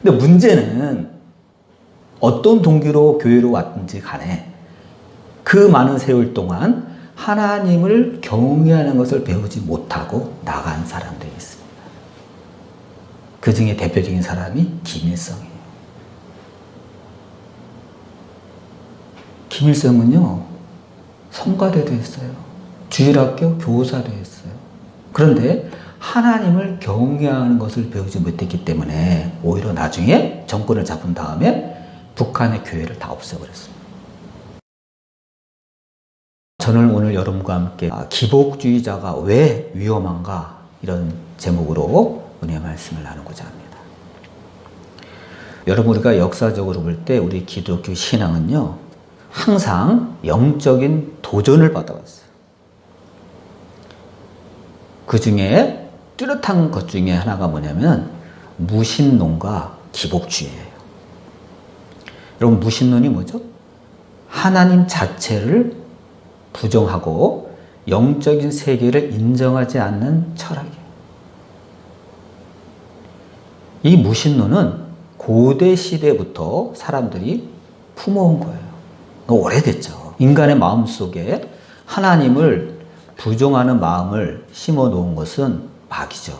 근데 문제는 어떤 동기로 교회로 왔든지 간에 그 많은 세월 동안 하나님을 경외하는 것을 배우지 못하고 나간 사람들이 있습니다. 그 중에 대표적인 사람이 김일성이에요. 김일성은요, 성가대도 했어요. 주일학교 교사도 했어요. 그런데 하나님을 경외하는 것을 배우지 못했기 때문에 오히려 나중에 정권을 잡은 다음에 북한의 교회를 다 없애버렸습니다. 저는 오늘 여러분과 함께 기복주의자가 왜 위험한가 이런 제목으로 은혜의 말씀을 나누고자 합니다. 여러분, 우리가 역사적으로 볼 때 우리 기독교 신앙은요, 항상 영적인 도전을 받아왔어요. 그 중에 뚜렷한 것 중에 하나가 뭐냐면 무신론과 기복주의예요. 여러분, 무신론이 뭐죠? 하나님 자체를 부정하고 영적인 세계를 인정하지 않는 철학이에요. 이 무신론은 고대 시대부터 사람들이 품어온 거예요. 오래됐죠. 인간의 마음 속에 하나님을 부정하는 마음을 심어 놓은 것은 마귀죠.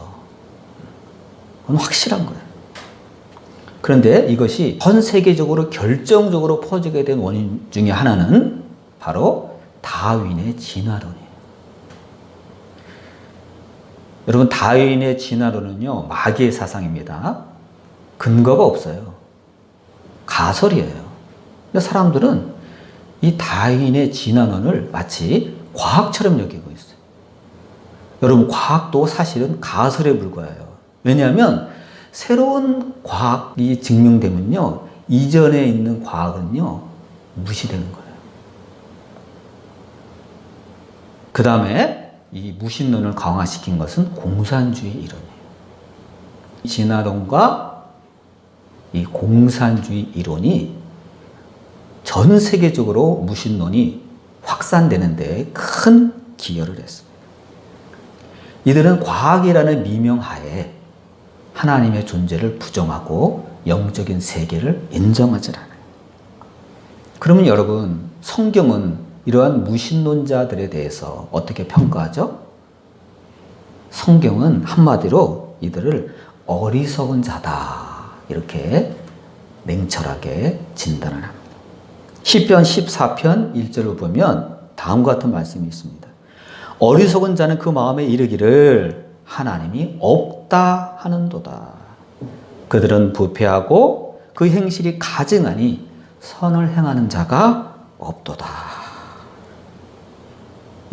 그건 확실한 거예요. 그런데 이것이 전 세계적으로 결정적으로 퍼지게 된 원인 중에 하나는 바로 다윈의 진화론이에요. 여러분, 다윈의 진화론은요, 마귀의 사상입니다. 근거가 없어요. 가설이에요. 근데 사람들은 이 다윈의 진화론을 마치 과학처럼 여기고 있어요. 여러분, 과학도 사실은 가설에 불과해요. 왜냐하면 새로운 과학이 증명되면요, 이전에 있는 과학은요, 무시되는 거예요. 그 다음에 이 무신론을 강화시킨 것은 공산주의 이론이에요. 진화론과 이 공산주의 이론이 전 세계적으로 무신론이 확산되는 데 큰 기여를 했습니다. 이들은 과학이라는 미명하에 하나님의 존재를 부정하고 영적인 세계를 인정하지 않아요. 그러면 여러분, 성경은 이러한 무신론자들에 대해서 어떻게 평가하죠? 성경은 한마디로 이들을 어리석은 자다, 이렇게 냉철하게 진단을 합니다. 시편 14편 1절을 보면 다음과 같은 말씀이 있습니다. 어리석은 자는 그 마음에 이르기를 하나님이 없다 하는도다. 그들은 부패하고 그 행실이 가증하니 선을 행하는 자가 없도다.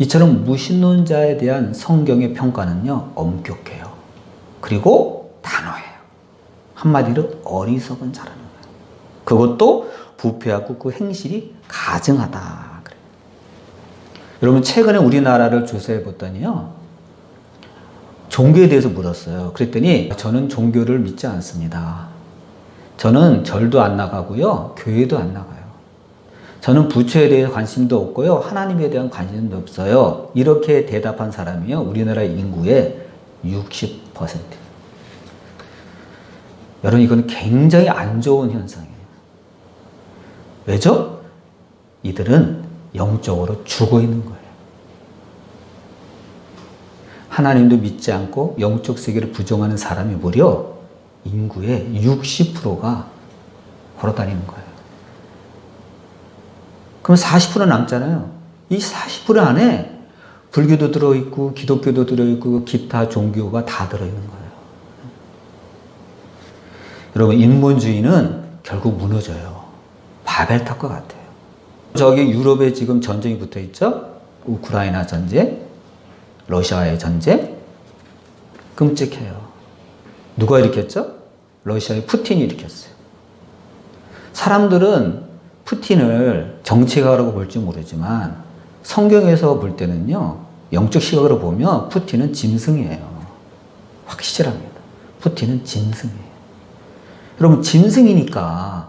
이처럼 무신론자에 대한 성경의 평가는요, 엄격해요. 그리고 단호해요. 한마디로 어리석은 자라는 거예요. 그것도 부패하고 그 행실이 가증하다. 그래요. 여러분, 최근에 우리나라를 조사해 봤더니요, 종교에 대해서 물었어요. 그랬더니 저는 종교를 믿지 않습니다. 저는 절도 안 나가고요, 교회도 안 나가요. 저는 부처에 대해 관심도 없고요, 하나님에 대한 관심도 없어요. 이렇게 대답한 사람이요, 우리나라 인구의 60%. 여러분, 이건 굉장히 안 좋은 현상이에요. 왜죠? 이들은 영적으로 죽어 있는 거예요. 하나님도 믿지 않고 영적 세계를 부정하는 사람이 무려 인구의 60%가 걸어다니는 거예요. 그럼 40% 남잖아요. 이 40% 안에 불교도 들어있고 기독교도 들어있고 기타 종교가 다 들어있는 거예요. 여러분, 인본주의는 결국 무너져요. 바벨탑과 같아요. 저기 유럽에 지금 전쟁이 붙어 있죠? 우크라이나 전쟁, 러시아의 전쟁. 끔찍해요. 누가 일으켰죠? 러시아의 푸틴이 일으켰어요. 사람들은 푸틴을 정치가라고 볼지 모르지만 성경에서 볼 때는요, 영적 시각으로 보면 푸틴은 짐승이에요. 확실합니다. 푸틴은 짐승이에요. 여러분, 짐승이니까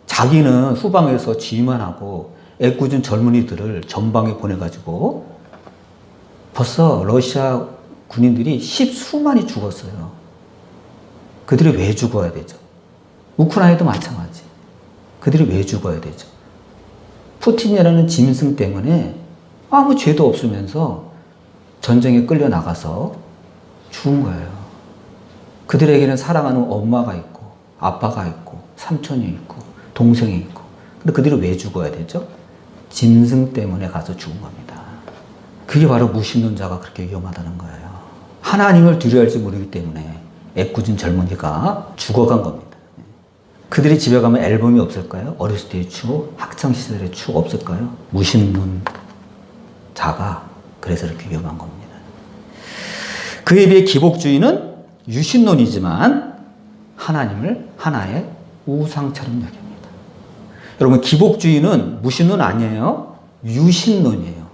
자기는 후방에서 지휘만 하고 애꿎은 젊은이들을 전방에 보내가지고 벌써 러시아 군인들이 십수만이 죽었어요. 그들이 왜 죽어야 되죠? 우크라이나도 마찬가지. 그들이 왜 죽어야 되죠? 푸틴이라는 짐승 때문에 아무 죄도 없으면서 전쟁에 끌려 나가서 죽은 거예요. 그들에게는 사랑하는 엄마가 있고, 아빠가 있고, 삼촌이 있고, 동생이 있고. 근데 그들이 왜 죽어야 되죠? 짐승 때문에 가서 죽은 겁니다. 그게 바로 무신론자가 그렇게 위험하다는 거예요. 하나님을 두려워할지 모르기 때문에 애꿎은 젊은이가 죽어간 겁니다. 그들이 집에 가면 앨범이 없을까요? 어렸을 때의 추억, 학창시절의 추억 없을까요? 무신론자가 그래서 이렇게 위험한 겁니다. 그에 비해 기복주의는 유신론이지만 하나님을 하나의 우상처럼 여깁니다. 여러분, 기복주의는 무신론 아니에요. 유신론이에요.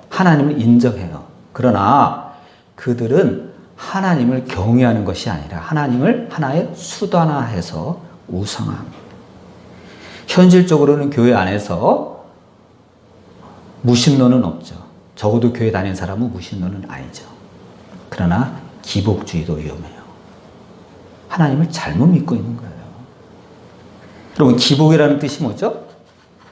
하나님을 인정해요. 그러나 그들은 하나님을 경외하는 것이 아니라 하나님을 하나의 수단화해서 우상화합니다. 현실적으로는 교회 안에서 무신론은 없죠. 적어도 교회 다니는 사람은 무신론은 아니죠. 그러나 기복주의도 위험해요. 하나님을 잘못 믿고 있는 거예요. 여러분, 기복이라는 뜻이 뭐죠?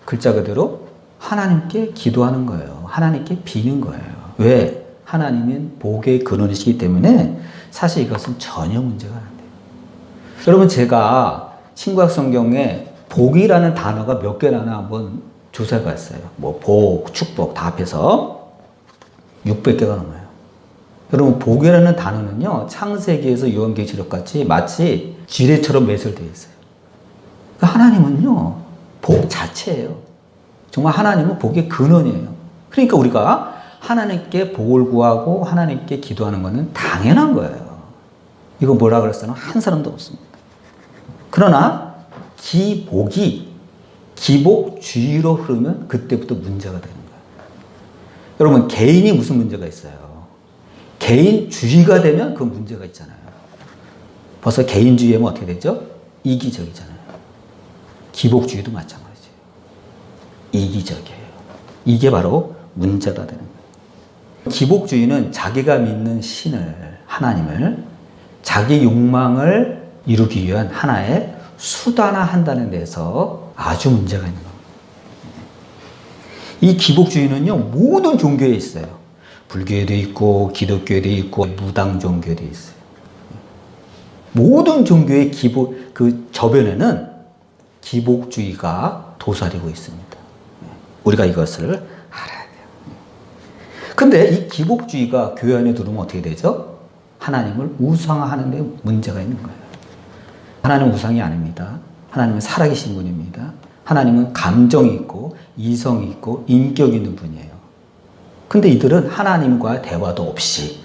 글자 그대로 하나님께 기도하는 거예요. 하나님께 비는 거예요. 왜? 하나님은 복의 근원이시기 때문에 사실 이것은 전혀 문제가 안 돼요. 여러분, 제가 신구약 성경에 복이라는 단어가 몇 개나 한번 조사해 봤어요. 뭐 복, 축복 다 합해서 600개가 넘어요. 여러분, 복이라는 단어는요, 창세기에서 요한계시록 같이 마치 지뢰처럼 매설되어 있어요. 하나님은요, 복 자체예요. 정말 하나님은 복의 근원이에요. 그러니까 우리가 하나님께 복을 구하고 하나님께 기도하는 것은 당연한 거예요. 이거 뭐라 그랬어요? 한 사람도 없습니다. 그러나 기복이 기복주의로 흐르면 그때부터 문제가 되는 거예요. 여러분, 개인이 무슨 문제가 있어요? 개인주의가 되면 그 문제가 있잖아요. 벌써 개인주의하면 어떻게 되죠? 이기적이잖아요. 기복주의도 마찬가지예요. 이기적이에요. 이게 바로 문제가 되는 거예요. 기복주의는 자기가 믿는 신을, 하나님을 자기 욕망을 이루기 위한 하나의 수단화한다는 데서 아주 문제가 있는 겁니다. 이 기복주의는요, 모든 종교에 있어요. 불교에도 있고, 기독교에도 있고, 무당 종교에도 있어요. 모든 종교의 그 저변에는 기복주의가 도사리고 있습니다. 우리가 이것을 알아야 돼요. 근데 이 기복주의가 교회 안에 들어오면 어떻게 되죠? 하나님을 우상화하는 데 문제가 있는 거예요. 하나님은 우상이 아닙니다. 하나님은 살아계신 분입니다. 하나님은 감정이 있고 이성이 있고 인격이 있는 분이에요. 근데 이들은 하나님과 대화도 없이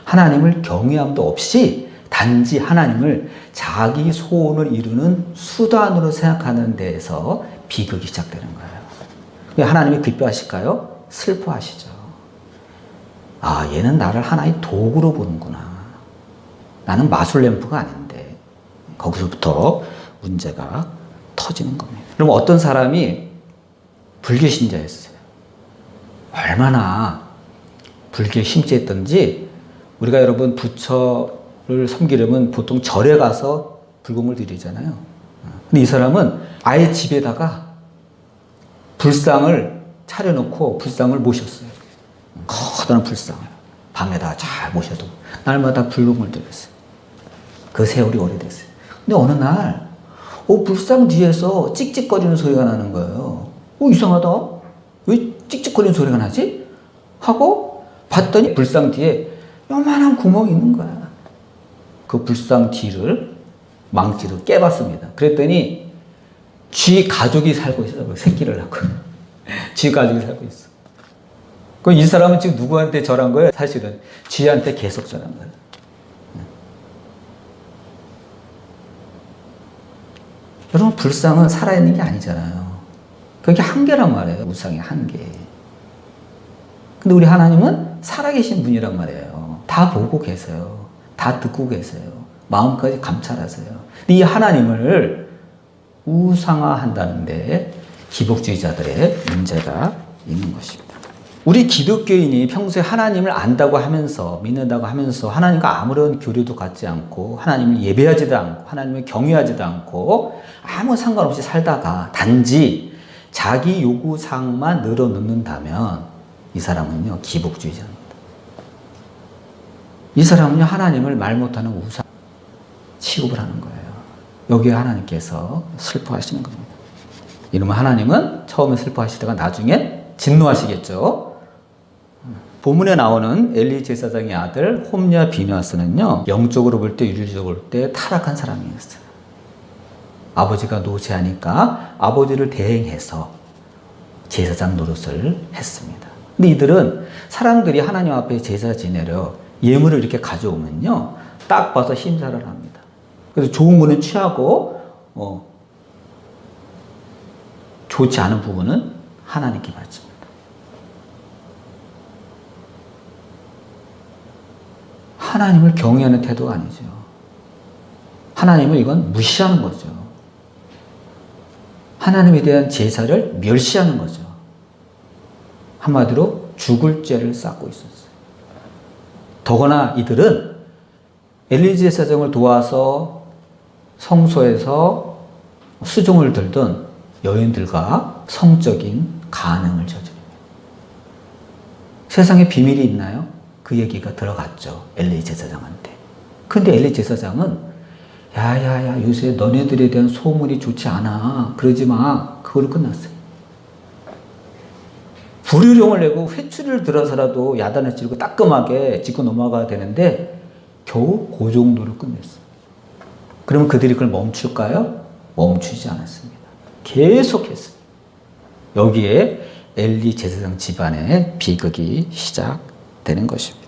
하나님을 경외함도 없이 단지 하나님을 자기 소원을 이루는 수단으로 생각하는 데에서 비극이 시작되는 거예요. 왜 하나님이 기뻐하실까요? 슬퍼하시죠. 아, 얘는 나를 하나의 도구로 보는구나. 나는 마술램프가 아닌데. 거기서부터 문제가 터지는 겁니다. 그럼 어떤 사람이 불교 신자였어요. 얼마나 불교에 심취했던지 우리가 여러분 부처를 섬기려면 보통 절에 가서 불공을 드리잖아요. 근데 이 사람은 아예 집에다가 불상을 차려놓고 불상을 모셨어요. 커다란 불상을 방에다 잘 모셔도 날마다 불공을 드렸어요. 그 세월이 오래됐어요. 근데 어느 날 불상 뒤에서 찍찍거리는 소리가 나는 거예요. 이상하다. 왜 찍찍거리는 소리가 나지? 하고 봤더니 불상 뒤에 요만한 구멍이 있는 거야. 그 불상 뒤를 망치로 깨봤습니다. 그랬더니 쥐 가족이 살고 있어요. 새끼를 낳고. 쥐 가족이 살고 있어. 그럼 이 사람은 지금 누구한테 절한 거예요? 사실은 쥐한테 계속 절한 거예요. 여러분, 불상은 살아있는 게 아니잖아요. 그게 한계란 말이에요. 우상의 한계. 근데 우리 하나님은 살아계신 분이란 말이에요. 다 보고 계세요. 다 듣고 계세요. 마음까지 감찰하세요. 근데 이 하나님을 우상화한다는데 기복주의자들의 문제가 있는 것입니다. 우리 기독교인이 평소에 하나님을 안다고 하면서, 믿는다고 하면서 하나님과 아무런 교류도 갖지 않고 하나님을 예배하지도 않고 하나님을 경외하지도 않고 아무 상관없이 살다가 단지 자기 요구사항만 늘어놓는다면 이 사람은요, 기복주의자입니다. 이 사람은요, 하나님을 말 못하는 우상 취급을 하는 거예요. 여기에 하나님께서 슬퍼하시는 겁니다. 이러면 하나님은 처음에 슬퍼하시다가 나중에 진노하시겠죠. 본문에 나오는 엘리 제사장의 아들 홈냐 비누아스는요, 영적으로 볼 때, 윤리적으로 볼 때 타락한 사람이었어요. 아버지가 노쇠하니까 아버지를 대행해서 제사장 노릇을 했습니다. 근데 이들은 사람들이 하나님 앞에 제사 지내려 예물을 이렇게 가져오면요, 딱 봐서 심사를 합니다. 그래서 좋은 거는 취하고 좋지 않은 부분은 하나님께 바칩니다. 하나님을 경외하는 태도가 아니죠. 하나님을 이건 무시하는 거죠. 하나님에 대한 제사를 멸시하는 거죠. 한마디로 죽을 죄를 쌓고 있었어요. 더구나 이들은 엘리 제사장을 도와서 성소에서 수종을 들던 여인들과 성적인 간음을 저지릅니다. 세상에 비밀이 있나요? 그 얘기가 들어갔죠. 엘리 제사장한테. 근데 엘리 제사장은 야야야, 요새 너네들에 대한 소문이 좋지 않아. 그러지 마. 그걸로 끝났어요. 불효령을 내고 회초리를 들어서라도 야단을 치고 따끔하게 짚고 넘어가야 되는데 겨우 그 정도로 끝냈어요. 그러면 그들이 그걸 멈출까요? 멈추지 않았습니다. 계속했어요. 여기에 엘리 제사장 집안의 비극이 시작되는 것입니다.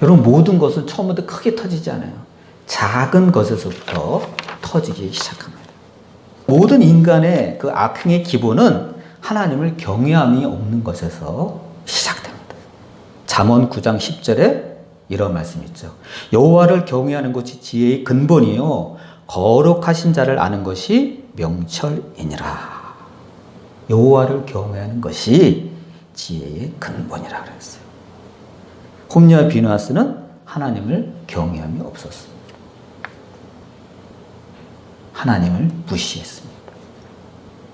여러분, 모든 것은 처음부터 크게 터지지 않아요. 작은 것에서부터 터지기 시작합니다. 모든 인간의 그 악행의 기본은 하나님을 경외함이 없는 것에서 시작됩니다. 잠언 9장 10절에 이런 말씀이 있죠. 여호와를 경외하는 것이 지혜의 근본이요 거룩하신 자를 아는 것이 명철이니라. 여호와를 경외하는 것이 지혜의 근본이라 그랬어요. 홈냐 비누아스는 하나님을 경외함이 없었습니다. 하나님을 무시했습니다.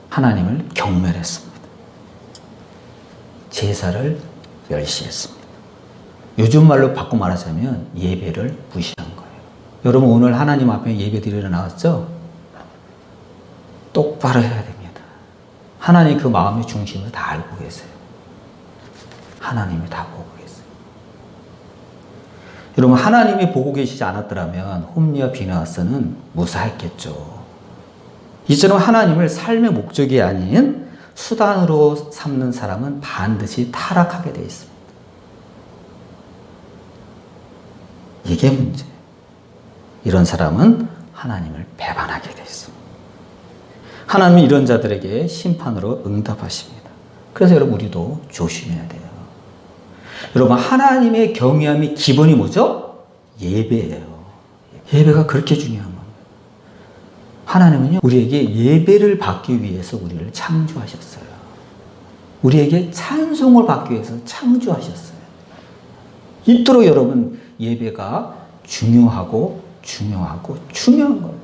하나님을 경멸했습니다. 제사를 멸시했습니다. 요즘 말로 바꿔 말하자면 예배를 무시한 거예요. 여러분, 오늘 하나님 앞에 예배 드리러 나왔죠? 똑바로 해야 됩니다. 하나님 그 마음의 중심을 다 알고 계세요. 하나님이 다 보고 계세요. 여러분, 하나님이 보고 계시지 않았더라면 홈리와 비누아스는 무사했겠죠. 이처럼 하나님을 삶의 목적이 아닌 수단으로 삼는 사람은 반드시 타락하게 되어 있습니다. 이게 문제예요. 이런 사람은 하나님을 배반하게 되어 있습니다. 하나님은 이런 자들에게 심판으로 응답하십니다. 그래서 여러분, 우리도 조심해야 돼요. 여러분, 하나님의 경외함이 기본이 뭐죠? 예배예요. 예배가 그렇게 중요한 겁니다. 하나님은요, 우리에게 예배를 받기 위해서 우리를 창조하셨어요. 우리에게 찬송을 받기 위해서 창조하셨어요. 이토록 여러분, 예배가 중요한 거예요.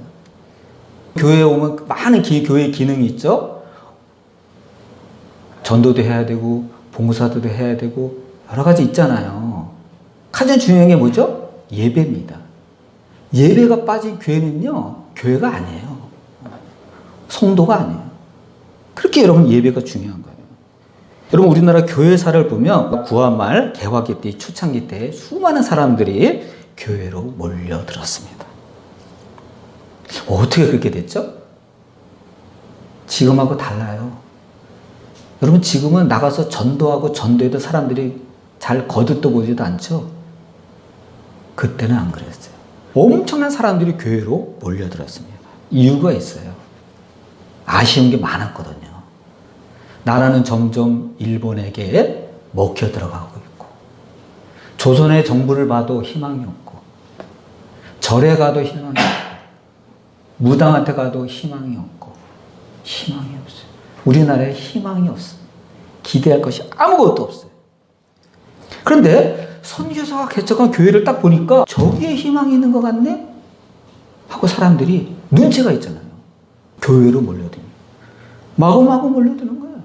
교회에 오면 많은 교회 기능이 있죠? 전도도 해야 되고, 봉사도 해야 되고, 여러 가지 있잖아요. 가장 중요한 게 뭐죠? 예배입니다. 예배가 빠진 교회는요, 교회가 아니에요. 성도가 아니에요. 그렇게 여러분, 예배가 중요한 거예요. 여러분, 우리나라 교회사를 보면 구한말, 개화기 때, 초창기 때 수많은 사람들이 교회로 몰려들었습니다. 어떻게 그렇게 됐죠? 지금하고 달라요. 여러분, 지금은 나가서 전도하고 전도해도 사람들이 잘 거듭도 보지도 않죠? 그때는 안 그랬어요. 엄청난 사람들이 교회로 몰려들었습니다. 이유가 있어요. 아쉬운 게 많았거든요. 나라는 점점 일본에게 먹혀 들어가고 있고, 조선의 정부를 봐도 희망이 없고, 절에 가도 희망이 없고, 무당한테 가도 희망이 없고, 희망이 없어요. 우리나라에 희망이 없습니다. 기대할 것이 아무것도 없어요. 그런데 선교사가 개척한 교회를 딱 보니까 저기에 희망이 있는 것 같네? 하고 사람들이 눈치가 있잖아요. 교회로 몰려듭니다. 마구마구 몰려드는 거예요.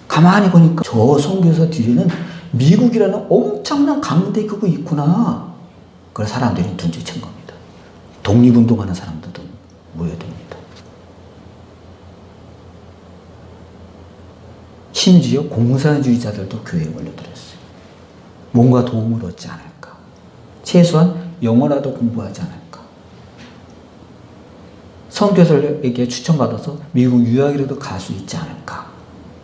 가만히 보니까 저 선교사 뒤에는 미국이라는 엄청난 강대국이 있구나. 그걸 사람들이 눈치챈 겁니다. 독립운동하는 사람들도 모여듭니다. 심지어 공산주의자들도 교회에 몰려들었어요. 뭔가 도움을 얻지 않을까. 최소한 영어라도 공부하지 않을까. 선교사에게 추천받아서 미국 유학이라도 갈 수 있지 않을까.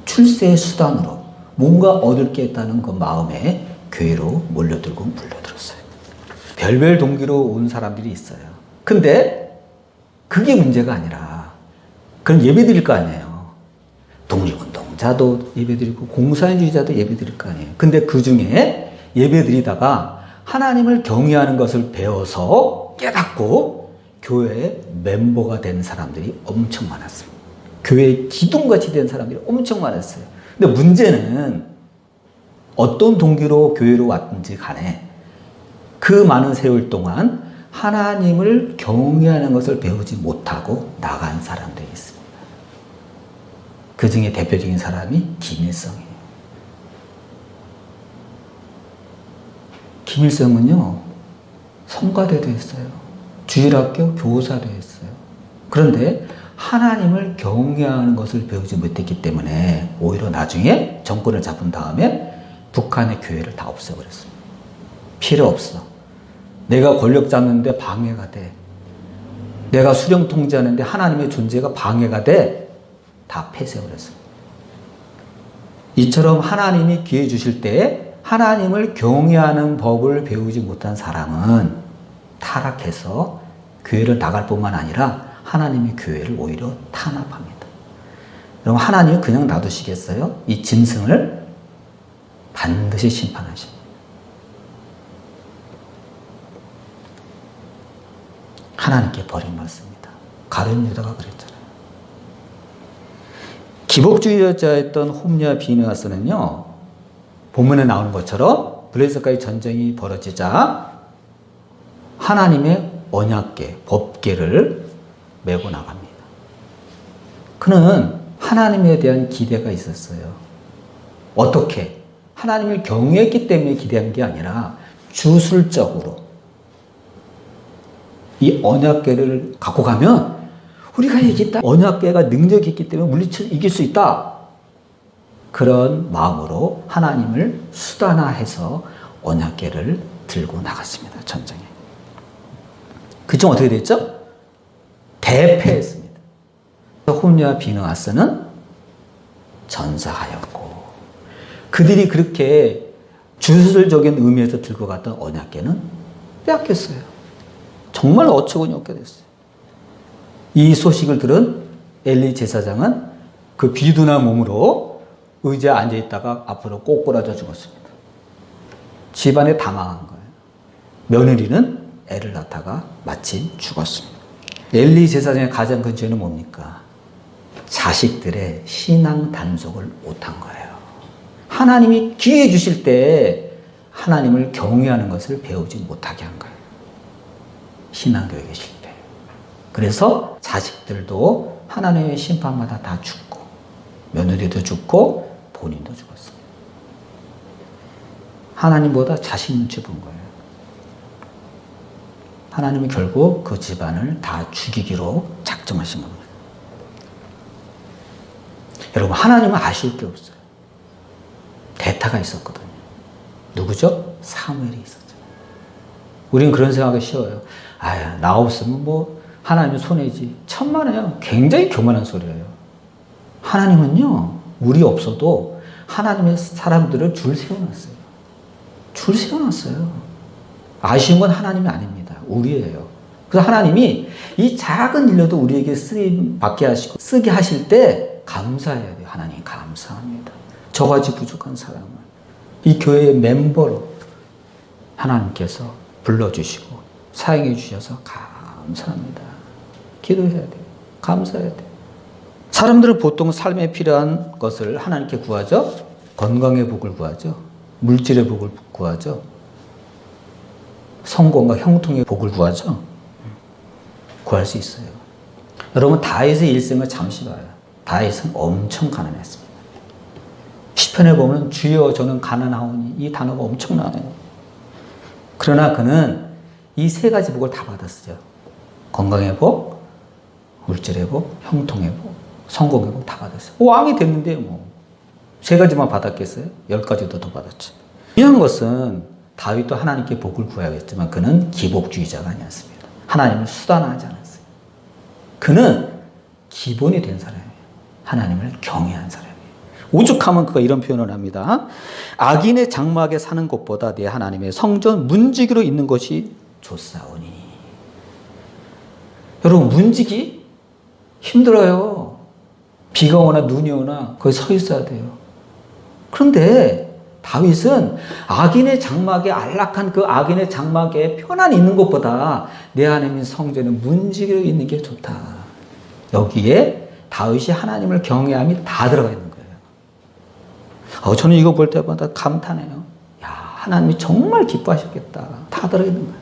출세의 수단으로 뭔가 얻을 게 있다는 그 마음에 교회로 물려들었어요. 별별 동기로 온 사람들이 있어요. 근데 그게 문제가 아니라 그럼 예배 드릴 거 아니에요. 독립운동자도 예배 드리고 공산주의자도 예배 드릴 거 아니에요. 근데 그 중에 예배 드리다가 하나님을 경외하는 것을 배워서 깨닫고 교회의 멤버가 된 사람들이 엄청 많았습니다. 교회의 기둥같이 된 사람들이 엄청 많았어요. 근데 문제는 어떤 동기로 교회로 왔든지 간에 그 많은 세월 동안 하나님을 경외하는 것을 배우지 못하고 나간 사람들이 있습니다. 그 중에 대표적인 사람이 김일성이에요. 김일성은요, 성가대도 했어요. 주일학교 교사도 했어요. 그런데 하나님을 경외하는 것을 배우지 못했기 때문에 오히려 나중에 정권을 잡은 다음에 북한의 교회를 다 없애버렸습니다. 필요 없어. 내가 권력 잡는데 방해가 돼. 내가 수령 통제하는데 하나님의 존재가 방해가 돼. 다 폐쇄버렸습니다. 이처럼 하나님이 기회 주실 때 하나님을 경외하는 법을 배우지 못한 사람은 타락해서 교회를 나갈 뿐만 아니라 하나님의 교회를 오히려 탄압합니다. 여러분, 하나님이 그냥 놔두시겠어요? 이 짐승을 반드시 심판하십니다. 하나님께 버림받습니다. 가룟 유다가 그랬잖아요. 기복주의자였던 홈리와 비느하스는요, 본문에 나오는 것처럼 블레셋과의 전쟁이 벌어지자 하나님의 언약궤, 법궤를 메고 나갑니다. 그는 하나님에 대한 기대가 있었어요. 어떻게? 하나님을 경외했기 때문에 기대한 게 아니라 주술적으로 이 언약궤를 갖고 가면 우리가 이겼다. 언약궤가 능력이 있기 때문에 물리쳐 이길 수 있다. 그런 마음으로 하나님을 수단화해서 언약궤를 들고 나갔습니다. 전쟁에. 그중 어떻게 됐죠? 대패했습니다. 홈리와 비느하스는 전사하였고, 그들이 그렇게 주술적인 의미에서 들고 갔던 언약궤는 빼앗겼어요. 정말 어처구니 없게 됐어요. 이 소식을 들은 엘리 제사장은 그 비둔한 몸으로 의자에 앉아있다가 앞으로 꼬꾸라져 죽었습니다. 집안에 다 망한 거예요. 며느리는 애를 낳다가 마침 죽었습니다. 엘리 제사장의 가장 큰 죄는 뭡니까? 자식들의 신앙 단속을 못한 거예요. 하나님이 기회 주실 때 하나님을 경외하는 것을 배우지 못하게 한 거예요. 신앙교회 계실 때. 그래서 자식들도 하나님의 심판마다 다 죽고, 며느리도 죽고, 본인도 죽었습니다. 하나님보다 자식 눈치 본 거예요. 하나님은 결국 그 집안을 다 죽이기로 작정하신 겁니다. 여러분, 하나님은 아쉬울 게 없어요. 대타가 있었거든요. 누구죠? 사무엘이 있었잖아요. 우리는 그런 생각이 쉬워요. 아야, 나 없으면 뭐 하나님은 손해지. 천만에요. 굉장히 교만한 소리예요. 하나님은요, 우리 없어도 하나님의 사람들을 줄 세워놨어요. 줄 세워놨어요. 아쉬운 건 하나님이 아닙니다. 우리예요. 그래서 하나님이 이 작은 일로도 우리에게 쓰임 받게 하시고 쓰게 하실 때 감사해야 돼요. 하나님 감사합니다. 저같이 부족한 사람을 이 교회의 멤버로 하나님께서 불러주시고 사용해 주셔서 감사합니다. 기도해야 돼요. 감사해야 돼요. 사람들은 보통 삶에 필요한 것을 하나님께 구하죠. 건강의 복을 구하죠. 물질의 복을 구하죠. 성공과 형통의 복을 구하죠. 구할 수 있어요. 여러분, 다윗의 일생을 잠시 봐요. 다윗은 엄청 가난했습니다. 시편에 보면 주여 저는 가난하오니, 이 단어가 엄청나요. 그러나 그는 이 세 가지 복을 다 받았어요. 건강의 복, 물질의 복, 형통의 복, 성공의 복 다 받았어요. 왕이 됐는데 뭐 세 가지만 받았겠어요? 10가지도 더 받았죠. 중요한 것은 다윗도 하나님께 복을 구하겠지만 그는 기복주의자가 아니었습니다. 하나님을 수단화하지 않았어요. 그는 기본이 된 사람이에요. 하나님을 경외한 사람이에요. 오죽하면 그가 이런 표현을 합니다. 악인의 장막에 사는 것보다 내 하나님의 성전 문지기로 있는 것이 좋사오니. 여러분, 문지기 힘들어요. 비가 오나 눈이 오나 거기 서 있어야 돼요. 그런데 다윗은 악인의 장막에, 안락한 그 악인의 장막에 편안히 있는 것보다 내 하나님의 성전에 문지기로 있는 게 좋다. 여기에 다윗이 하나님을 경외함이 다 들어가 있는 거예요. 저는 이거 볼 때마다 감탄해요. 야, 하나님이 정말 기뻐하셨겠다. 다 들어가 있는 거예요.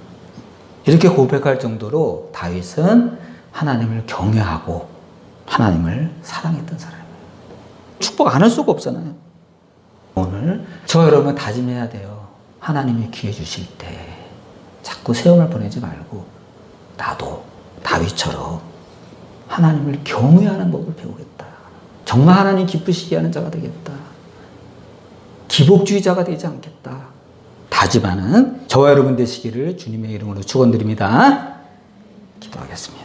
이렇게 고백할 정도로 다윗은 하나님을 경외하고 하나님을 사랑했던 사람이에요. 축복 안 할 수가 없잖아요. 오늘 저 여러분 다짐해야 돼요. 하나님이 기회 주실 때 자꾸 세움을 보내지 말고 나도 다윗처럼 하나님을 경외하는 법을 배우겠다. 정말 하나님 기쁘시게 하는 자가 되겠다. 기복주의자가 되지 않겠다. 다짐하는 저와 여러분 되시기를 주님의 이름으로 축원드립니다. 기도하겠습니다.